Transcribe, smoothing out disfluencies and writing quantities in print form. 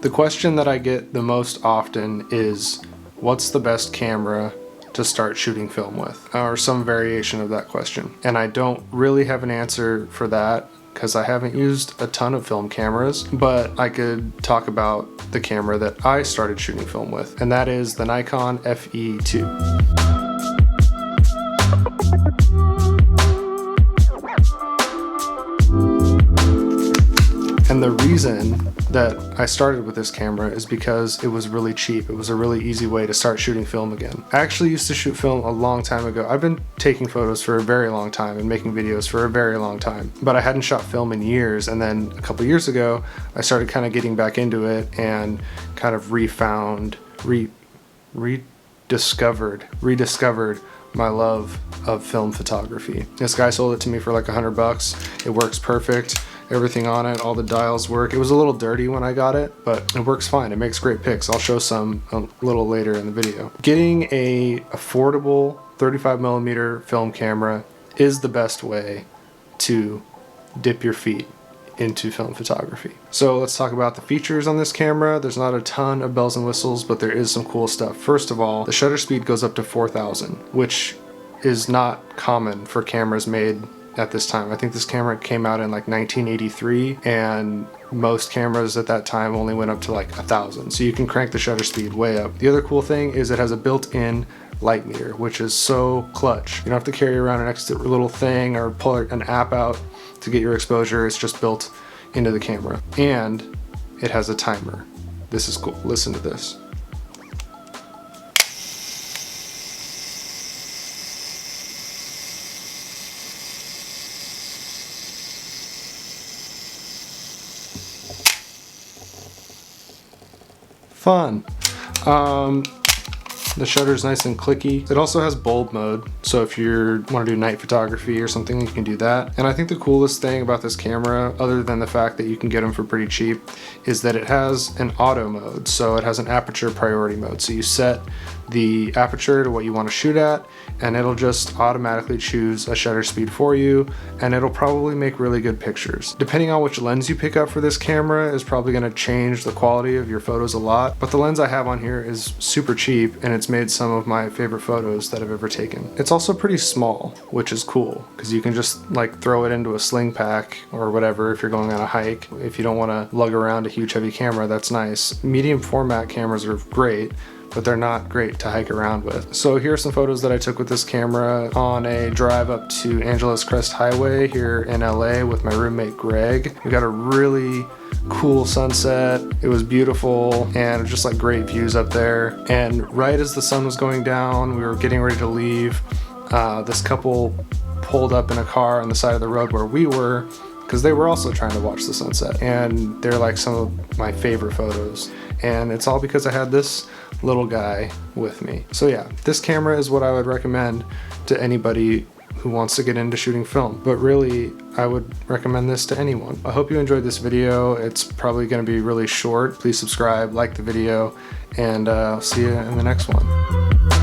The question that I get the most often is, what's the best camera to start shooting film with? Or some variation of that question. And I don't really have an answer for that because I haven't used a ton of film cameras, but I could talk about the camera that I started shooting film with, and that is the Nikon FE2. And the reason that I started with this camera is because it was really cheap. It was a really easy way to start shooting film again. I actually used to shoot film a long time ago. I've been taking photos for a very long time and making videos for a very long time, but I hadn't shot film in years. And then a couple years ago, I started kind of getting back into it and kind of rediscovered my love of film photography. This guy sold it to me for like $100. It works perfect. Everything on it, all the dials work. It was a little dirty when I got it, but it works fine. It makes great pics. I'll show some a little later in the video. Getting a affordable 35mm film camera is the best way to dip your feet into film photography. So let's talk about the features on this camera. There's not a ton of bells and whistles, but there is some cool stuff. First of all, the shutter speed goes up to 4,000, which is not common for cameras made at this time. I think this camera came out in like 1983, and most cameras at that time only went up to like 1,000. So you can crank the shutter speed way up. The other cool thing is it has a built-in light meter, which is so clutch. You don't have to carry around an extra little thing or pull an app out to get your exposure. It's just built into the camera, and it has a timer. This is cool. Listen to this. Fun. The shutter is nice and clicky. It also has bulb mode, so if you want to do night photography or something, you can do that. And I think the coolest thing about this camera, other than the fact that you can get them for pretty cheap, is that it has an auto mode. So it has an aperture priority mode. So you set the aperture to what you want to shoot at, and it'll just automatically choose a shutter speed for you, and it'll probably make really good pictures. Depending on which lens you pick up for this camera is probably going to change the quality of your photos a lot, but the lens I have on here is super cheap, and it's made some of my favorite photos that I've ever taken. It's also pretty small, which is cool, because you can just like throw it into a sling pack or whatever if you're going on a hike. If you don't want to lug around a huge heavy camera, that's nice. Medium format cameras are great, but they're not great to hike around with. So here are some photos that I took with this camera on a drive up to Angeles Crest Highway here in LA with my roommate Greg. We got a really cool sunset. It was beautiful and just like great views up there. And right as the sun was going down, we were getting ready to leave. This couple pulled up in a car on the side of the road where we were, because they were also trying to watch the sunset. And they're like some of my favorite photos. And it's all because I had this little guy with me. So yeah, this camera is what I would recommend to anybody who wants to get into shooting film. But really, I would recommend this to anyone. I hope you enjoyed this video. It's probably going to be really short. Please subscribe, like the video, and I'll see you in the next one.